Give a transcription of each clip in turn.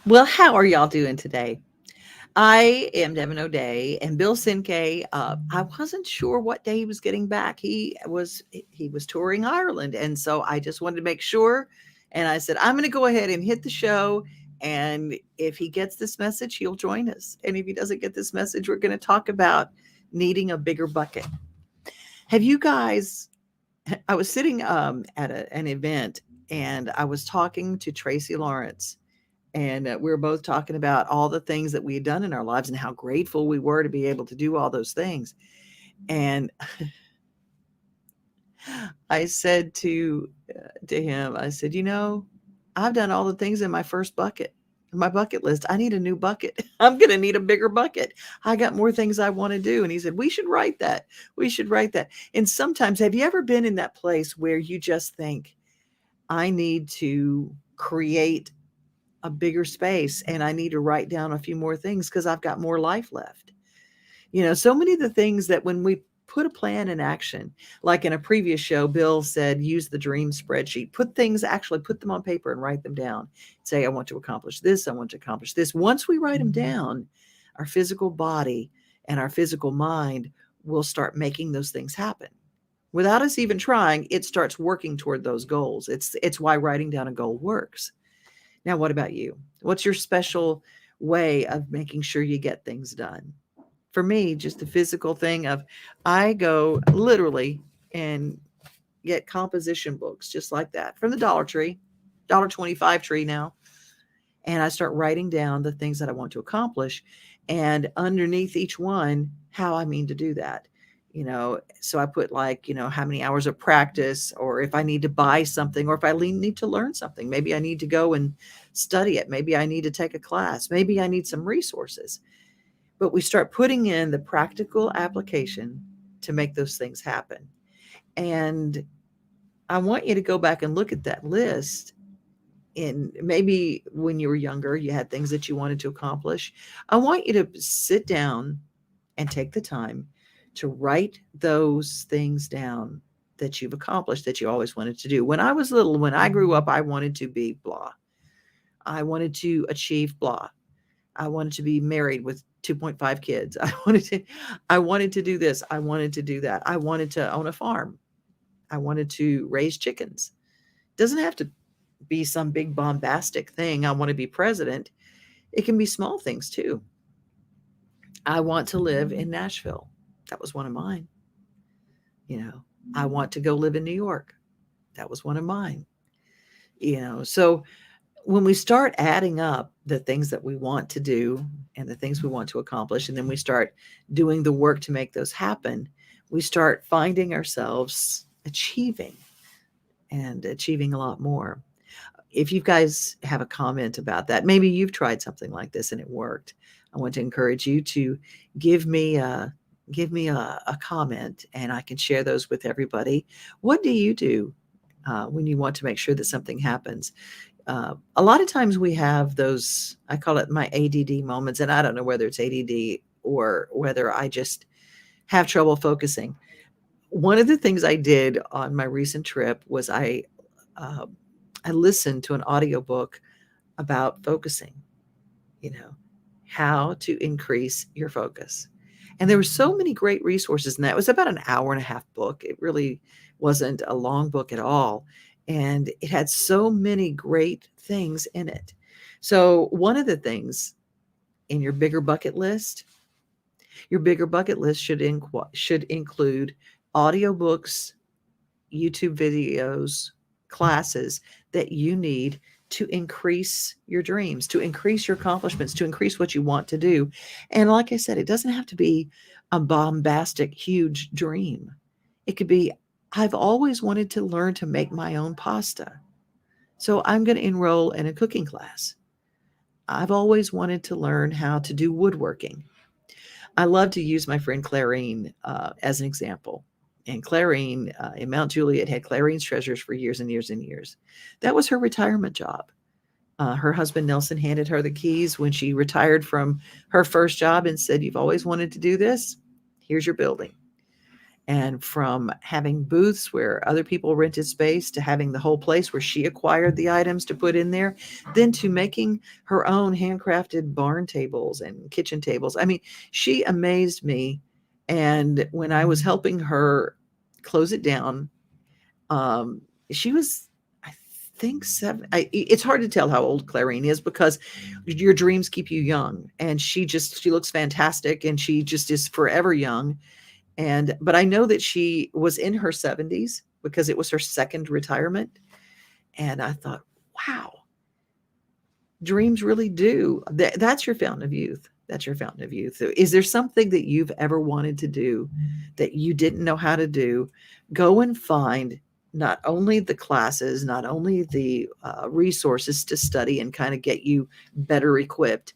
Well, how are y'all doing today? I am Devon O'Day and Bill Cinque. I wasn't sure what day he was getting back. He was touring Ireland, and so I just wanted to make sure. And I said I'm going to go ahead and hit the show. And if he gets this message, he'll join us. And if he doesn't get this message, we're going to talk about needing a bigger bucket. Have you guys? I was sitting at an event, and I was talking to Tracy Lawrence, and we were both talking about all the things that we had done in our lives and how grateful we were to be able to do all those things. And I said to him, I said, I've done all the things in my first bucket, my bucket list. I need a new bucket. I'm going to need a bigger bucket. I got more things I want to do. And he said, we should write that. We should write that. And sometimes, have you ever been in that place where you just think, I need to create a bigger space and I need to write down a few more things because I've got more life left? So many of the things that when we put a plan in action, like in a previous show, Bill said, use the dream spreadsheet, actually put them on paper and write them down. Say, I want to accomplish this. I want to accomplish this. Once we write them down, our physical body and our physical mind will start making those things happen. Without us even trying, it starts working toward those goals. It's why writing down a goal works. Now, what about you? What's your special way of making sure you get things done? For me, just the physical thing of I go literally and get composition books just like that from the Dollar Tree, $1.25 tree now. And I start writing down the things that I want to accomplish. And underneath each one, how I mean to do that. So I put like, how many hours of practice, or if I need to buy something, or if I need to learn something, maybe I need to go and study it. Maybe I need to take a class. Maybe I need some resources. But we start putting in the practical application to make those things happen. And I want you to go back and look at that list. And maybe when you were younger, you had things that you wanted to accomplish. I want you to sit down and take the time to write those things down that you've accomplished that you always wanted to do. When I was little, when I grew up, I wanted to be blah. I wanted to achieve blah. I wanted to be married with 2.5 kids. I wanted to do this. I wanted to do that. I wanted to own a farm. I wanted to raise chickens. It doesn't have to be some big bombastic thing. I want to be president. It can be small things too. I want to live in Nashville. That was one of mine. You know, I want to go live in New York. That was one of mine. So when we start adding up the things that we want to do and the things we want to accomplish, and then we start doing the work to make those happen, we start finding ourselves achieving and achieving a lot more. If you guys have a comment about that, maybe you've tried something like this and it worked. I want to encourage you to give me a comment, and I can share those with everybody. What do you do when you want to make sure that something happens? A lot of times we have those, I call it my ADD moments, and I don't know whether it's ADD or whether I just have trouble focusing. One of the things I did on my recent trip was uh, I listened to an audiobook about focusing, you know, how to increase your focus. And there were so many great resources in that. It was about an hour and a half book. It really wasn't a long book at all. And it had so many great things in it. So one of the things in your bigger bucket list should include audiobooks, YouTube videos, classes that you need to increase your dreams, to increase your accomplishments, to increase what you want to do. And like I said, it doesn't have to be a bombastic, huge dream. It could be, I've always wanted to learn to make my own pasta. So I'm going to enroll in a cooking class. I've always wanted to learn how to do woodworking. I love to use my friend Clarine as an example. And Clarine in Mount Juliet had Clarine's Treasures for years and years and years. That was her retirement job. Her husband Nelson handed her the keys when she retired from her first job and said, "You've always wanted to do this. Here's your building." And from having booths where other people rented space to having the whole place where she acquired the items to put in there, then to making her own handcrafted barn tables and kitchen tables. I mean, she amazed me. And when I was helping her close it down, um, she was, I think, seven. It's hard to tell how old Clarine is because your dreams keep you young, and she looks fantastic, and she just is forever young. And but I know that she was in her 70s because it was her second retirement. And I thought, wow, dreams really do. That's your fountain of youth. That's your fountain of youth. So is there something that you've ever wanted to do that you didn't know how to do? Go and find not only the classes, not only the resources to study and kind of get you better equipped,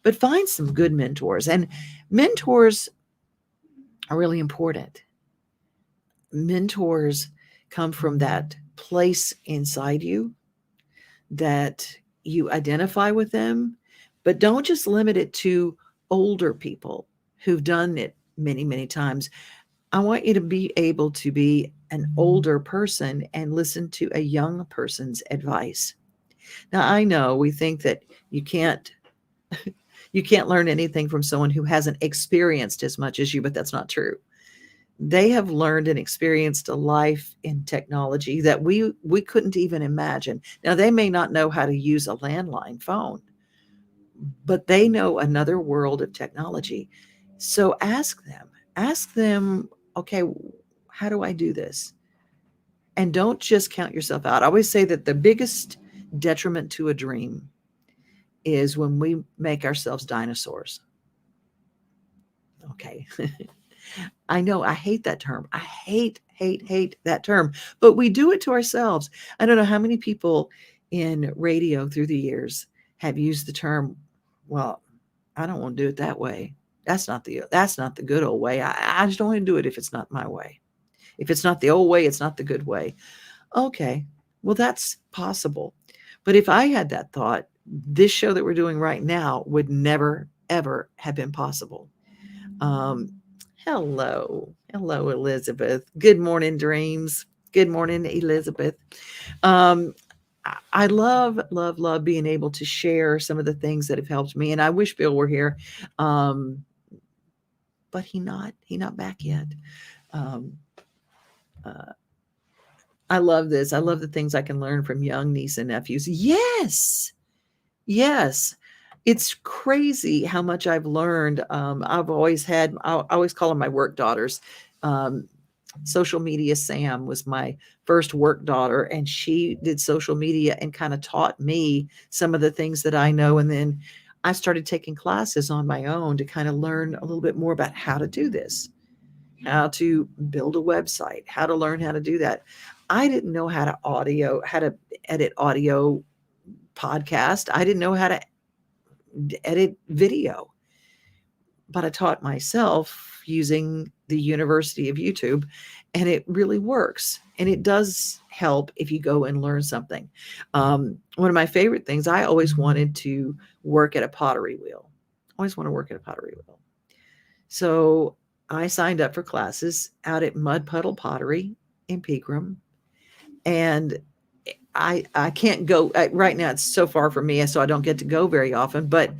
but find some good mentors. And mentors are really important. Mentors come from that place inside you that you identify with them, but don't just limit it to older people who've done it many, many times. I want you to be able to be an older person and listen to a young person's advice. Now, I know we think that you can't you can't learn anything from someone who hasn't experienced as much as you, but that's not true. They have learned and experienced a life in technology that we couldn't even imagine. Now, they may not know how to use a landline phone, but they know another world of technology. So ask them, okay, how do I do this? And don't just count yourself out. I always say that the biggest detriment to a dream is when we make ourselves dinosaurs. Okay. I know I hate that term. I hate that term, but we do it to ourselves. I don't know how many people in radio through the years have used the term, well, I don't want to do it that way. That's not the good old way. I just don't want to do it if it's not my way. If it's not the old way, it's not the good way. Okay. Well, that's possible. But if I had that thought, this show that we're doing right now would never, ever have been possible. Um, hello, Elizabeth. Good morning, dreams. Good morning, Elizabeth. Um, I love being able to share some of the things that have helped me, and I wish Bill were here, um, but he not back yet. Um, uh, I love this. I love the things I can learn from young niece and nephews. Yes, yes. It's crazy how much I've learned. I always call them my work daughters. Um, Social media Sam was my first work daughter, and she did social media and kind of taught me some of the things that I know. And then I started taking classes on my own to kind of learn a little bit more about how to do this, how to build a website, how to learn how to do that. I didn't know how to edit audio podcast. I didn't know how to edit video, but I taught myself using the University of YouTube, and it really works. And it does help if you go and learn something. One of my favorite things, I always wanted to work at a pottery wheel. I always want to work at a pottery wheel. So I signed up for classes out at Mud Puddle Pottery in Pegram. And I can't go right now. It's so far from me, so I don't get to go very often, but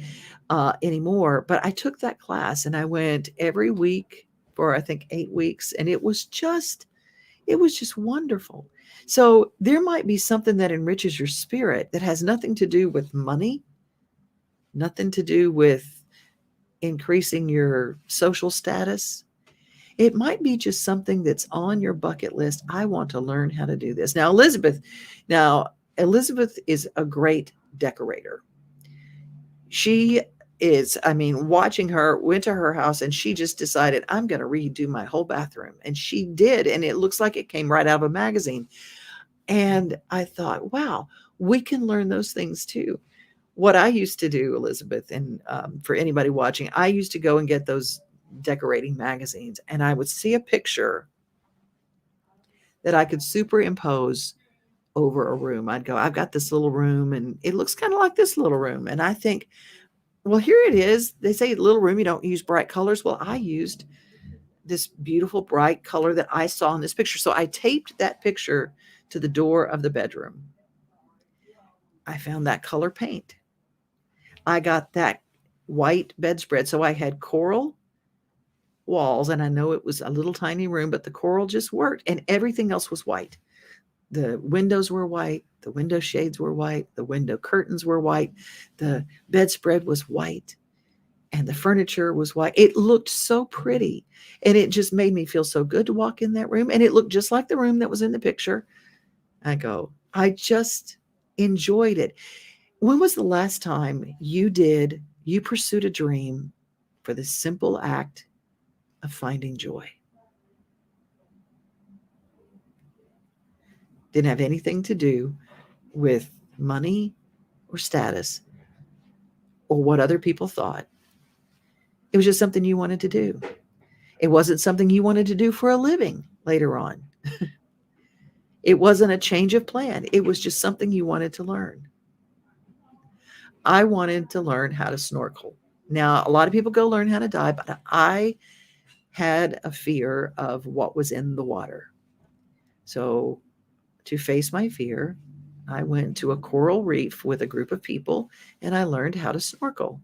anymore. But I took that class and I went every week for I think 8 weeks, and it was just wonderful. So there might be something that enriches your spirit that has nothing to do with money, nothing to do with increasing your social status. It might be just something that's on your bucket list. I want to learn how to do this. Now Elizabeth is a great decorator. She is, I mean, watching her, went to her house and she just decided, I'm going to redo my whole bathroom. And she did. And it looks like it came right out of a magazine. And I thought, wow, we can learn those things too. What I used to do, Elizabeth, and for anybody watching, I used to go and get those decorating magazines, and I would see a picture that I could superimpose over a room. I'd go, I've got this little room and it looks kind of like this little room. And I think, well, here it is. They say little room, you don't use bright colors. Well, I used this beautiful bright color that I saw in this picture. So I taped that picture to the door of the bedroom. I found that color paint. I got that white bedspread. So I had coral walls, and I know it was a little tiny room, but the coral just worked, and everything else was white. The windows were white, the window shades were white, the window curtains were white, the bedspread was white, and the furniture was white. It looked so pretty, and it just made me feel so good to walk in that room, and it looked just like the room that was in the picture. I just enjoyed it. When was the last time you pursued a dream for the simple act of finding joy? Didn't have anything to do with money or status or what other people thought. It was just something you wanted to do. It wasn't something you wanted to do for a living later on. It wasn't a change of plan. It was just something you wanted to learn. I wanted to learn how to snorkel. Now, a lot of people go learn how to dive, but I had a fear of what was in the water. So, to face my fear, I went to a coral reef with a group of people and I learned how to snorkel.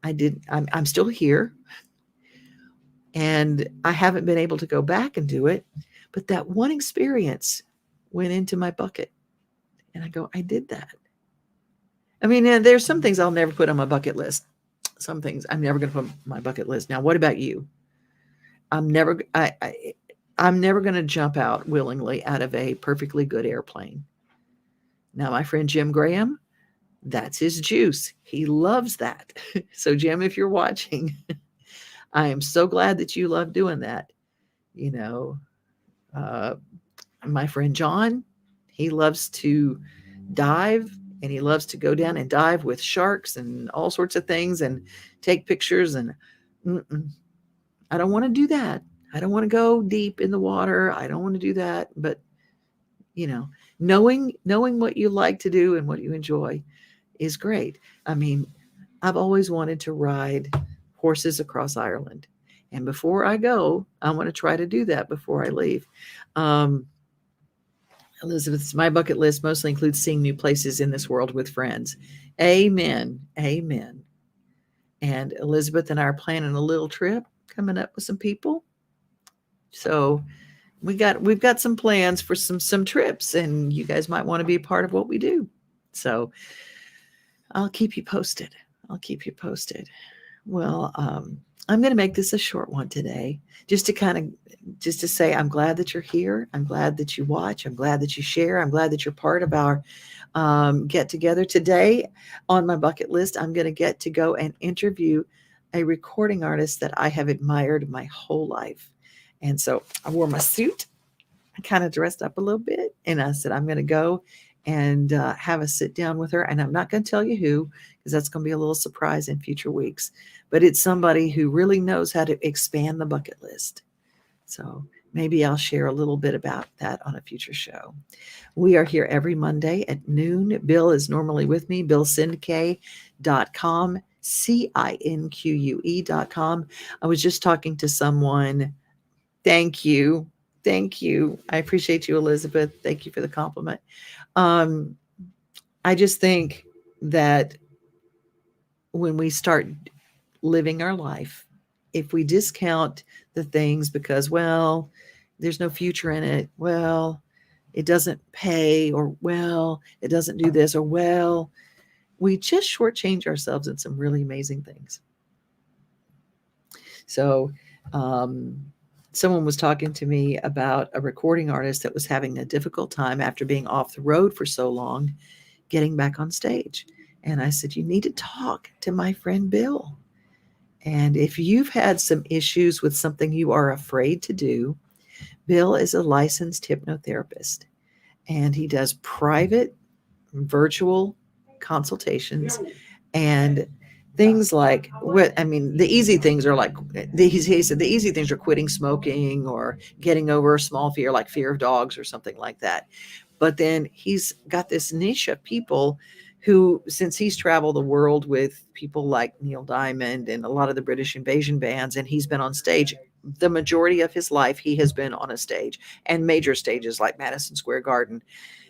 I'm still here and I haven't been able to go back and do it, but that one experience went into my bucket and I did that. I mean, there's some things I'll never put on my bucket list. Some things I'm never going to put on my bucket list. Now, what about you? I'm never going to jump out willingly out of a perfectly good airplane. Now, my friend Jim Graham, that's his juice. He loves that. So, Jim, if you're watching, I am so glad that you love doing that. You know, my friend John, he loves to dive and he loves to go down and dive with sharks and all sorts of things and take pictures. And I don't want to do that. I don't want to go deep in the water. I don't want to do that. But, you know, knowing what you like to do and what you enjoy is great. I mean, I've always wanted to ride horses across Ireland. And before I go, I want to try to do that before I leave. Elizabeth's my bucket list mostly includes seeing new places in this world with friends. Amen. Amen. And Elizabeth and I are planning a little trip coming up with some people. So we've got some plans for some trips, and you guys might want to be a part of what we do. So I'll keep you posted. Well, I'm going to make this a short one today, just to say I'm glad that you're here. I'm glad that you watch. I'm glad that you share. I'm glad that you're part of our get together today. On my bucket list, I'm going to get to go and interview a recording artist that I have admired my whole life. And so I wore my suit. I kind of dressed up a little bit, and I said I'm going to go and have a sit down with her. And I'm not going to tell you who, because that's going to be a little surprise in future weeks. But it's somebody who really knows how to expand the bucket list. So maybe I'll share a little bit about that on a future show. We are here every Monday at noon. Bill is normally with me, BillCinque.com, CINQUE.com. I was just talking to someone. Thank you. I appreciate you, Elizabeth. Thank you for the compliment. I just think that when we start living our life, if we discount the things because, well, there's no future in it, well, it doesn't pay, or, well, it doesn't do this, or, well, we just shortchange ourselves in some really amazing things. So, someone was talking to me about a recording artist that was having a difficult time after being off the road for so long, getting back on stage. And I said, you need to talk to my friend Bill. And if you've had some issues with something you are afraid to do, Bill is a licensed hypnotherapist, and he does private virtual consultations and things like the easy things are like, he said the easy things are quitting smoking or getting over a small fear like fear of dogs or something like that. But then he's got this niche of people who, since he's traveled the world with people like Neil Diamond and a lot of the British invasion bands, and he's been on stage the majority of his life, he has been on a stage, and major stages like Madison Square Garden.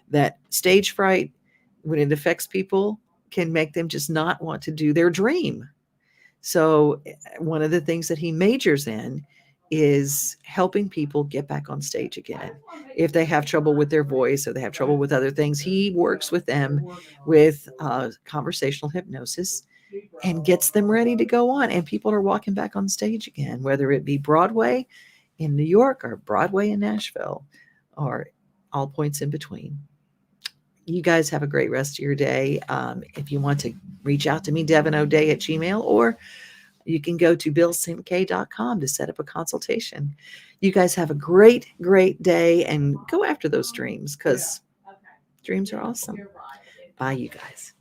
That stage fright, when it affects people, can make them just not want to do their dream. So, one of the things that he majors in is helping people get back on stage again. If they have trouble with their voice or they have trouble with other things, he works with them with conversational hypnosis and gets them ready to go on. And people are walking back on stage again, whether it be Broadway in New York or Broadway in Nashville or all points in between. You guys have a great rest of your day. If you want to reach out to me, devonoday@gmail, or you can go to billcinque.com to set up a consultation. You guys have a great, great day and go after those dreams because dreams are awesome. Bye, you guys.